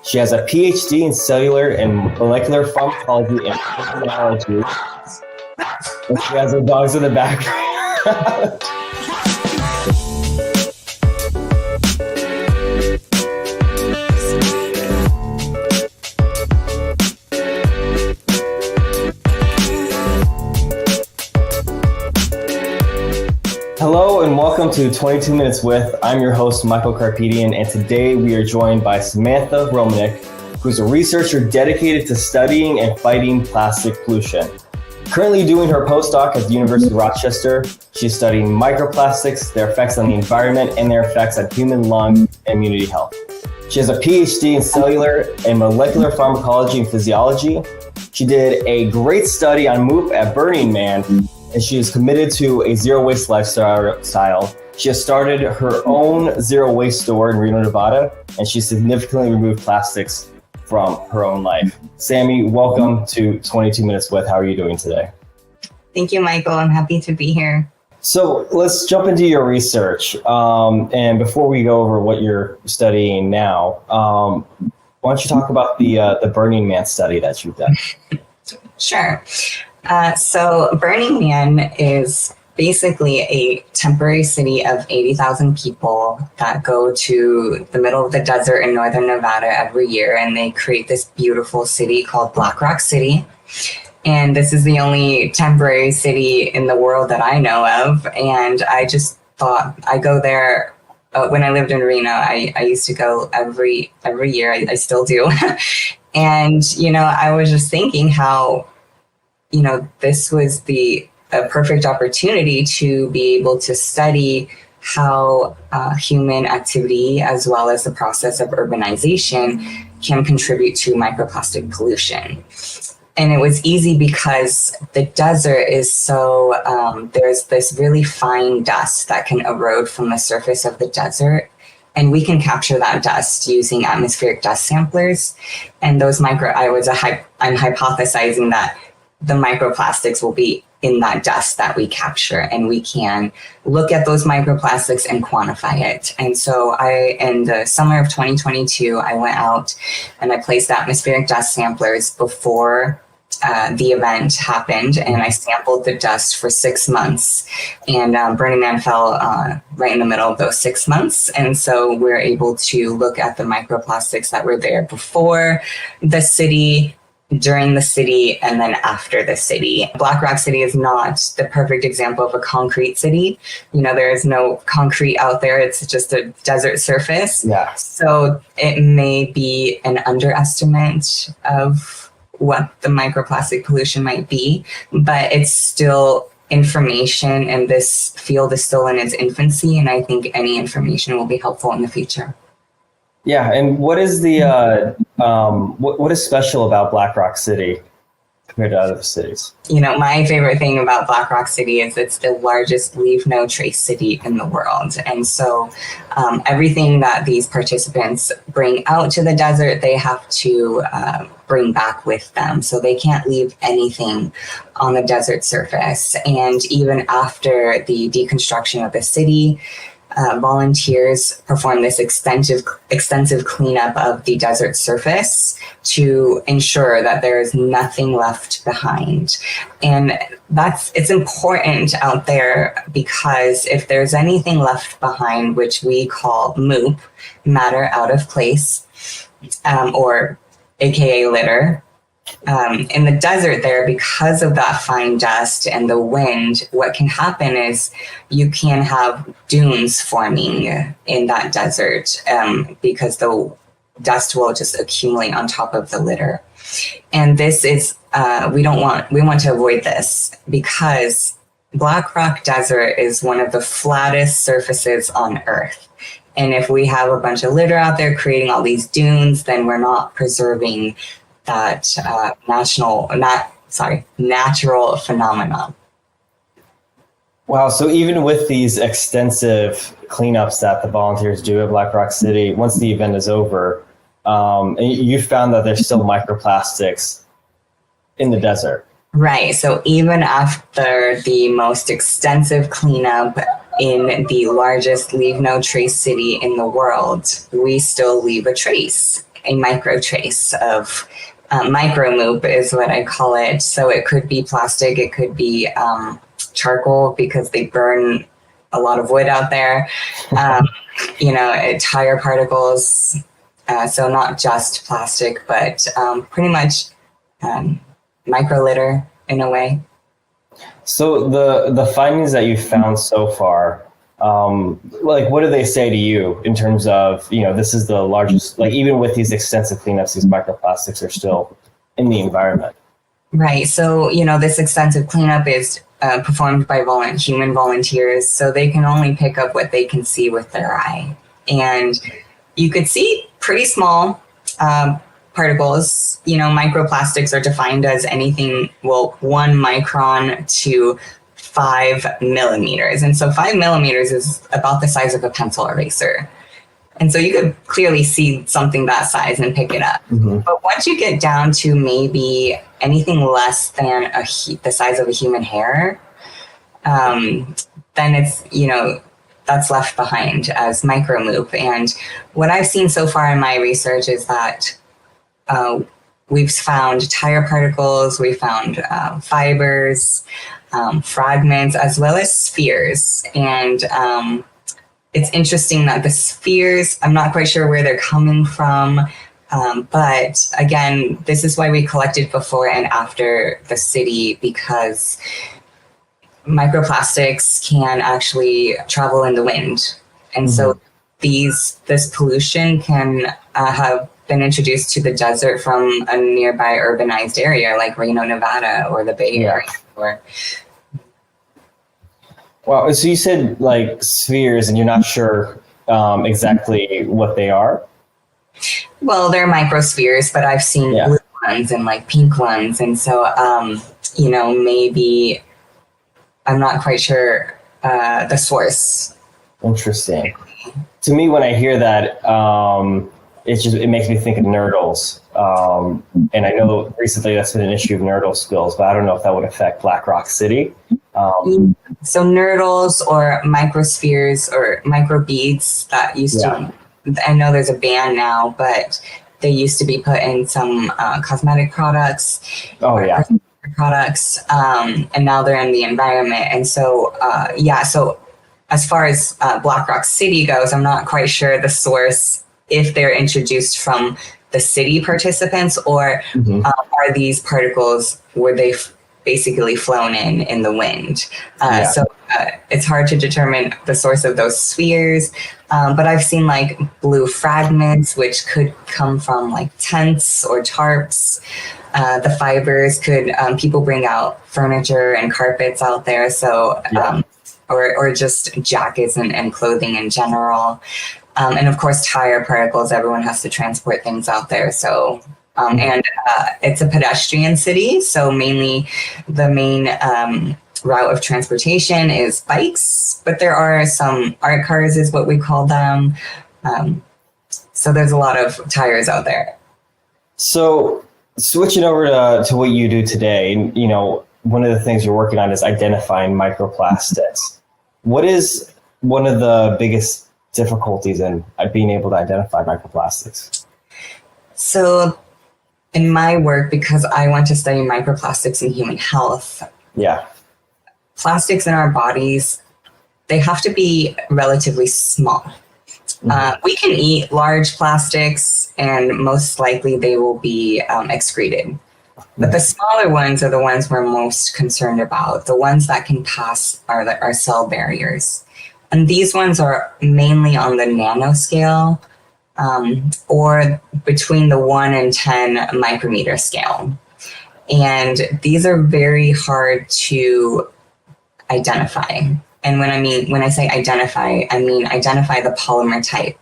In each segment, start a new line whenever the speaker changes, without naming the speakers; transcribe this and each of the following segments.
She has a PhD in cellular and molecular pharmacology and immunology. And she has her dogs in the background. Hello and welcome to 22 Minutes With. I'm your host, Michael Karapetian, and today we are joined by Samantha Romanick, who's a researcher dedicated to studying and fighting plastic pollution. Currently doing her postdoc at the University of Rochester, she's studying microplastics, their effects on the environment, and their effects on human lung and immunity health. She has a PhD in cellular and molecular pharmacology and physiology. She did a great study on MOOP at Burning Man, and she is committed to a zero waste lifestyle. She has started her own zero waste store in Reno, Nevada, and she significantly removed plastics from her own life. Sammy, welcome to 22 Minutes With. How are you doing today?
Thank you, Michael. I'm happy to be here.
So let's jump into your research. And before we go over what you're studying now, why don't you talk about the Burning Man study that you've done?
Sure. So Burning Man is basically a temporary city of 80,000 people that go to the middle of the desert in northern Nevada every year, and they create this beautiful city called Black Rock City. And this is the only temporary city in the world that I know of. And I just thought I go there. When I lived in Reno, I used to go every year. I still do. And, I was just thinking how, this was a perfect opportunity to be able to study how human activity, as well as the process of urbanization, can contribute to microplastic pollution. And it was easy because the desert is so, there's this really fine dust that can erode from the surface of the desert. And we can capture that dust using atmospheric dust samplers. And those I'm hypothesizing that the microplastics will be in that dust that we capture, and we can look at those microplastics and quantify it. And so in the summer of 2022, I went out and I placed atmospheric dust samplers before the event happened, and I sampled the dust for 6 months. And Burning Man fell right in the middle of those 6 months. And so we're able to look at the microplastics that were there before the city, during the city, and then after the city. Black Rock City is not the perfect example of a concrete city. There is no concrete out there. It's just a desert surface.
Yeah.
So it may be an underestimate of what the microplastic pollution might be, but it's still information, and this field is still in its infancy, and I think any information will be helpful in the future.
Yeah, and what is what is special about Black Rock City compared to other cities?
My favorite thing about Black Rock City is it's the largest leave no trace city in the world. And so everything that these participants bring out to the desert, they have to bring back with them. So they can't leave anything on the desert surface. And even after the deconstruction of the city, volunteers perform this extensive cleanup of the desert surface to ensure that there is nothing left behind. And it's important out there, because if there's anything left behind, which we call MOOP, matter out of place, or AKA litter, in the desert there, because of that fine dust and the wind, what can happen is you can have dunes forming in that desert, because the dust will just accumulate on top of the litter. And this is, we want to avoid this, because Black Rock Desert is one of the flattest surfaces on Earth. And if we have a bunch of litter out there creating all these dunes, then we're not preserving that natural phenomenon.
Wow, so even with these extensive cleanups that the volunteers do at Black Rock City, once the event is over, you found that there's still microplastics in the desert.
Right, so even after the most extensive cleanup in the largest leave no trace city in the world, we still leave a trace. a micro trace of micromoop is what I call it. So it could be plastic, it could be charcoal because they burn a lot of wood out there. Tire particles. So not just plastic, but pretty much micro litter in a way.
So the findings that you've found so far, what do they say to you in terms of, this is the largest, even with these extensive cleanups, these microplastics are still in the environment?
Right. So, this extensive cleanup is performed by human volunteers. So they can only pick up what they can see with their eye. And you could see pretty small particles. Microplastics are defined as anything, 1 micron to 5 millimeters. And so 5 millimeters is about the size of a pencil eraser. And so you could clearly see something that size and pick it up. Mm-hmm. But once you get down to maybe anything less than the size of a human hair, then it's, that's left behind as micromoop. And what I've seen so far in my research is that we've found tire particles, we found fibers, fragments, as well as spheres. And it's interesting that the spheres, I'm not quite sure where they're coming from. But again, this is why we collected before and after the city, because microplastics can actually travel in the wind. And mm-hmm. so this pollution can have been introduced to the desert from a nearby urbanized area like Reno, Nevada, or the Bay Area.
Wow. So you said spheres and you're not sure exactly what they are?
Well, they're microspheres, but I've seen blue ones and pink ones. And so, maybe I'm not quite sure the source.
Interesting. To me, when I hear that, it makes me think of nurdles. And I know recently that's been an issue of nurdle spills, but I don't know if that would affect Black Rock City.
So nurdles or microspheres or microbeads that used to, I know there's a ban now, but they used to be put in some cosmetic products.
Oh, yeah.
Products, and now they're in the environment. And so, so as far as Black Rock City goes, I'm not quite sure the source, if they're introduced from the city participants or mm-hmm. Are these particles, were they basically flown in the wind? So it's hard to determine the source of those spheres. But I've seen blue fragments, which could come from tents or tarps. The fibers could, people bring out furniture and carpets out there. So, or just jackets and clothing in general. And of course, tire particles, everyone has to transport things out there. So, and it's a pedestrian city. So mainly the main route of transportation is bikes, but there are some art cars is what we call them. So there's a lot of tires out there.
So switching over to what you do today, one of the things you're working on is identifying microplastics. What is one of the biggest difficulties in being able to identify microplastics?
So in my work, because I want to study microplastics in human health, plastics in our bodies, they have to be relatively small. Mm-hmm. We can eat large plastics and most likely they will be excreted. But the smaller ones are the ones we're most concerned about. The ones that can pass our cell barriers. And these ones are mainly on the nanoscale or between the 1 and 10 micrometer scale. And these are very hard to identify. And when I say identify, I mean identify the polymer type.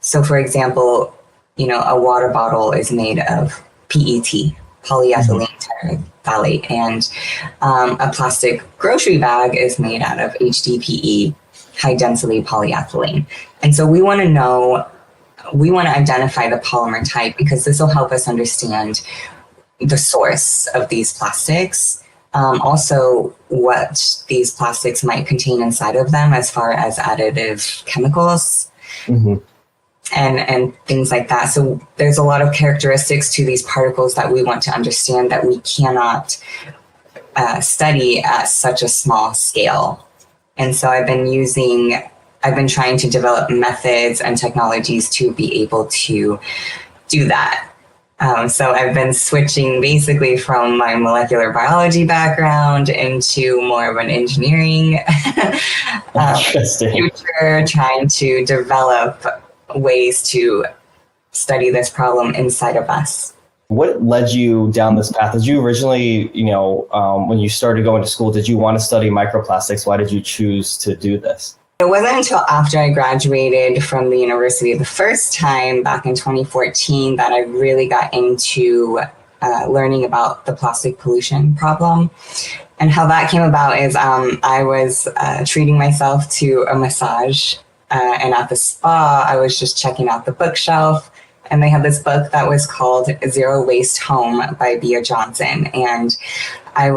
So for example, a water bottle is made of PET, polyethylene terephthalate, and a plastic grocery bag is made out of HDPE, high density polyethylene. And so we want to identify the polymer type because this will help us understand the source of these plastics. Also what these plastics might contain inside of them as far as additive chemicals. Mm-hmm. and things like that. So there's a lot of characteristics to these particles that we want to understand that we cannot study at such a small scale. And so I've been trying to develop methods and technologies to be able to do that. So I've been switching basically from my molecular biology background into more of an engineering future, trying to develop ways to study this problem inside of us.
What led you down this path? Did you originally, when you started going to school, did you want to study microplastics? Why did you choose to do this?
It wasn't until after I graduated from the university the first time back in 2014 that I really got into learning about the plastic pollution problem. And how that came about is I was treating myself to a massage, and at the spa, I was just checking out the bookshelf, and they had this book that was called Zero Waste Home by Bea Johnson. And I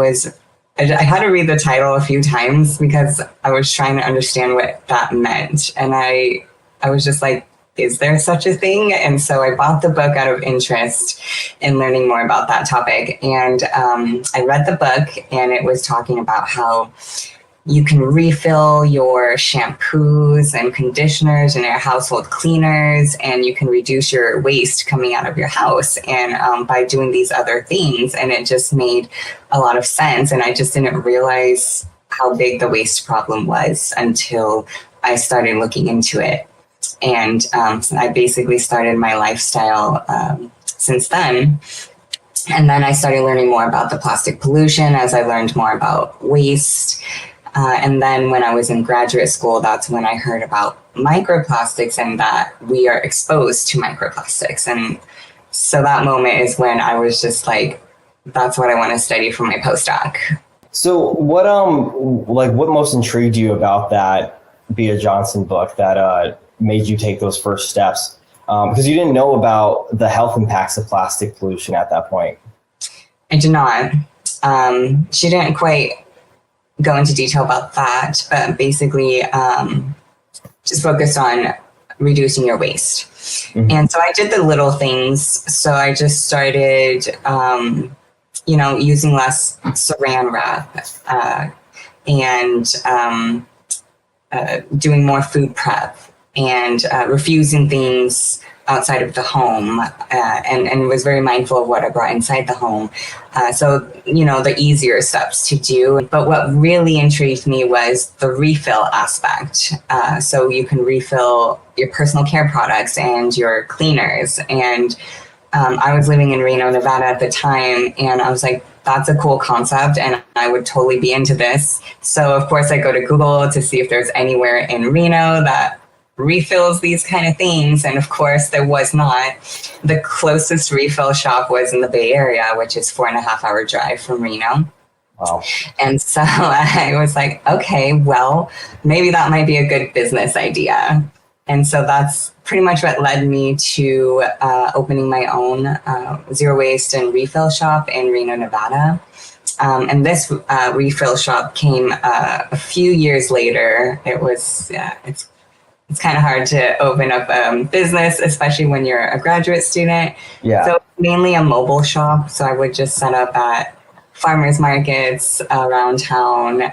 had to read the title a few times because I was trying to understand what that meant. And I was just like, is there such a thing? And so I bought the book out of interest in learning more about that topic. And I read the book, and it was talking about how you can refill your shampoos and conditioners and your household cleaners, and you can reduce your waste coming out of your house and by doing these other things. And it just made a lot of sense. And I just didn't realize how big the waste problem was until I started looking into it. And I basically started my lifestyle since then. And then I started learning more about the plastic pollution as I learned more about waste. And then when I was in graduate school, that's when I heard about microplastics and that we are exposed to microplastics. And so that moment is when I was just like, that's what I want to study for my postdoc.
So what most intrigued you about that Bea Johnson book that made you take those first steps? Because you didn't know about the health impacts of plastic pollution at that point.
I did not. She didn't quite go into detail about that, but basically just focused on reducing your waste. Mm-hmm. And so I did the little things. So I just started, using less saran wrap and doing more food prep and refusing things outside of the home and was very mindful of what I brought inside the home. So, the easier steps to do. But what really intrigued me was the refill aspect. So you can refill your personal care products and your cleaners. And I was living in Reno, Nevada at the time, and I was like, that's a cool concept, and I would totally be into this. So, of course, I go to Google to see if there's anywhere in Reno that refills these kind of things. And of course, there was not. The closest refill shop was in the Bay Area, which is 4.5-hour drive from Reno.
Wow.
And so I was like, okay, well, maybe that might be a good business idea. And so that's pretty much what led me to opening my own zero waste and refill shop in Reno, Nevada. And this refill shop came a few years later. It was, it's kind of hard to open up a business, especially when you're a graduate student.
Yeah.
So mainly a mobile shop. So I would just set up at farmers markets around town.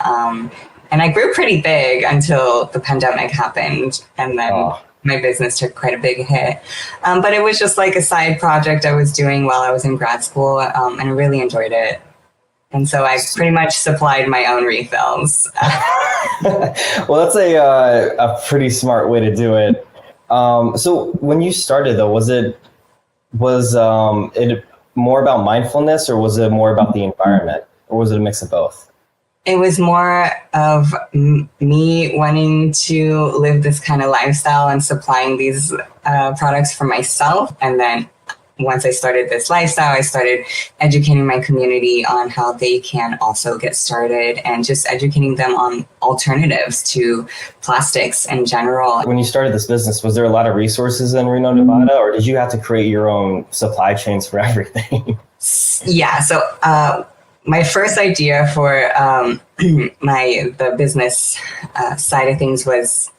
And I grew pretty big until the pandemic happened. And then my business took quite a big hit. But it was just like a side project I was doing while I was in grad school, and I really enjoyed it. And so I pretty much supplied my own refills.
Well, that's a pretty smart way to do it. So when you started, though, was it more about mindfulness, or was it more about the environment, or was it a mix of both?
It was more of me wanting to live this kind of lifestyle and supplying these products for myself. And then once I started this lifestyle, I started educating my community on how they can also get started and just educating them on alternatives to plastics in general. When
you started this business, was there a lot of resources in Reno, Nevada, or did you have to create your own supply chains for everything?
Yeah, so my first idea for the business side of things was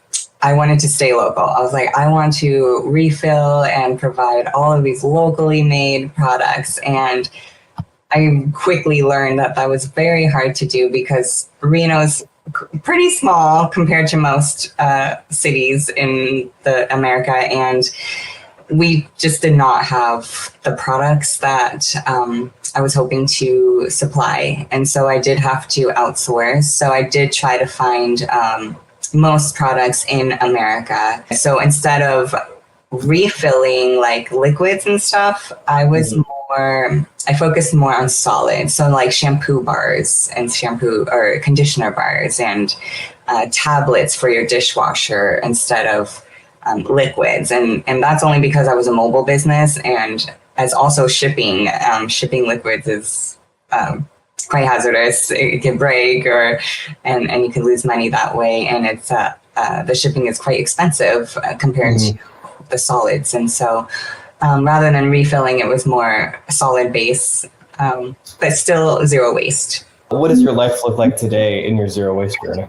I wanted to stay local. I was like, I want to refill and provide all of these locally made products. And I quickly learned that that was very hard to do because Reno's pretty small compared to most cities in the America, and we just did not have the products that I was hoping to supply. And so I did have to outsource. So I did try to find most products in America. So instead of refilling like liquids and stuff, I focused more on solids. So like shampoo bars and shampoo or conditioner bars and tablets for your dishwasher instead of liquids. And that's only because I was a mobile business, and as also shipping liquids is quite hazardous. It can break and you can lose money that way. And it's the shipping is quite expensive compared to the solids. And so rather than refilling, it was more solid base, but still zero waste.
What does your life look like today in your zero waste journey?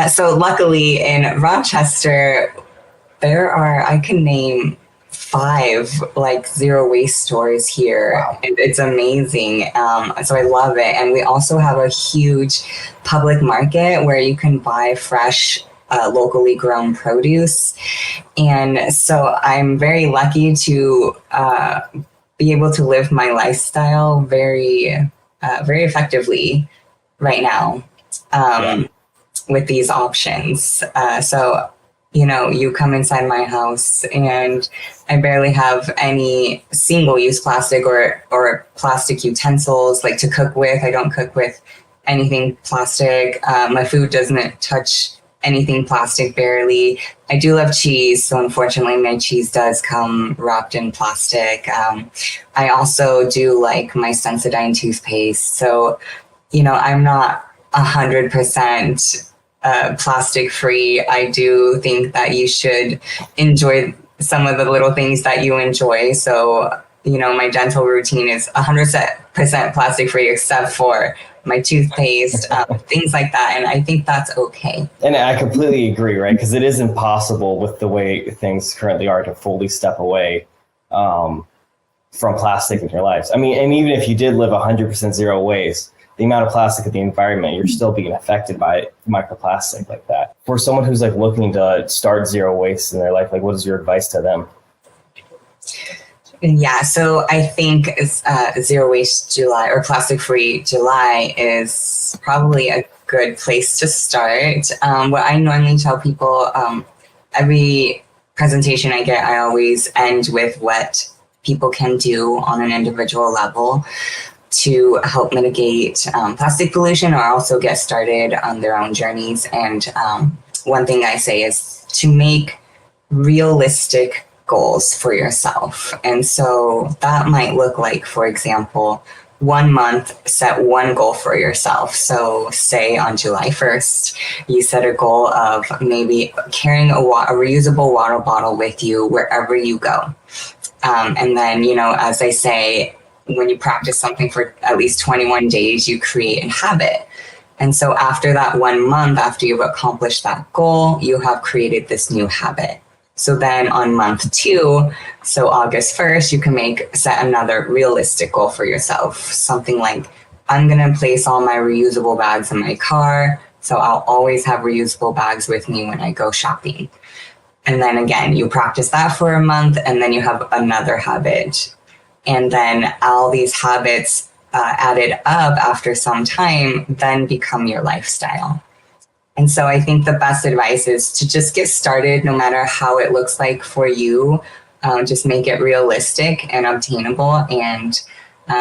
So luckily in Rochester, I can name 5 like zero waste stores here. Wow. It's amazing. So I love it. And we also have a huge public market where you can buy fresh locally grown produce. And so I'm very lucky to be able to live my lifestyle very effectively right now with these options. So, you come inside my house and I barely have any single-use plastic or plastic utensils like to cook with. I don't cook with anything plastic. My food doesn't touch anything plastic, barely. I do love cheese, so unfortunately my cheese does come wrapped in plastic. I also do like my Sensodyne toothpaste, so I'm not 100% plastic free. I do think that you should enjoy some of the little things that you enjoy. So my dental routine is 100% plastic free except for my toothpaste, things like that. And I think that's okay.
And I completely agree, right? Because it is impossible with the way things currently are to fully step away from plastic in your lives. I mean, and even if you did live 100% zero waste, the amount of plastic in the environment, you're still being affected by microplastic like that. For someone who's like looking to start zero waste in their life, like what is your advice to them?
Yeah, so I think Zero Waste July or Plastic Free July is probably a good place to start. What I normally tell people, every presentation I get, I always end with what people can do on an individual level to help mitigate plastic pollution or also get started on their own journeys. And one thing I say is to make realistic goals for yourself. And so that might look like, for example, 1 month, set one goal for yourself. So say on July 1st, you set a goal of maybe carrying a reusable water bottle with you wherever you go. And then, as I say, when you practice something for at least 21 days, you create a habit. And so after that 1 month, after you've accomplished that goal, you have created this new habit. So then on month 2, so August 1st, you can set another realistic goal for yourself. Something like, I'm going to place all my reusable bags in my car, so I'll always have reusable bags with me when I go shopping. And then again, you practice that for a month, and then you have another habit. And then all these habits added up after some time then become your lifestyle. And so I think the best advice is to just get started, no matter how it looks like for you. Just make it realistic and obtainable. And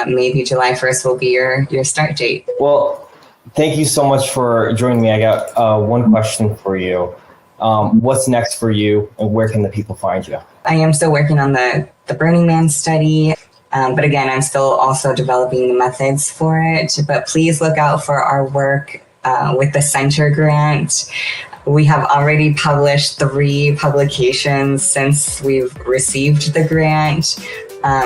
maybe July 1st will be your start date.
Well, thank you so much for joining me. I got one question for you. What's next for you, and where can the people find you?
I am still working on the Burning Man study. But again, I'm still also developing the methods for it. But please look out for our work with the Center Grant. We have already published 3 publications since we've received the grant.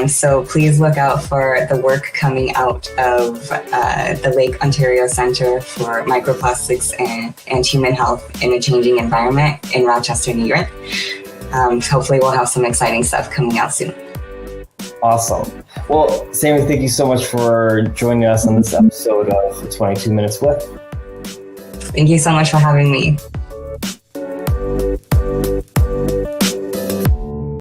So please look out for the work coming out of the Lake Ontario Centre for Microplastics and Human Health in a Changing Environment in Rochester, New York. Hopefully we'll have some exciting stuff coming out soon.
Awesome. Well, Sammy, thank you so much for joining us on this episode of 22 Minutes With.
Thank you so much for having me.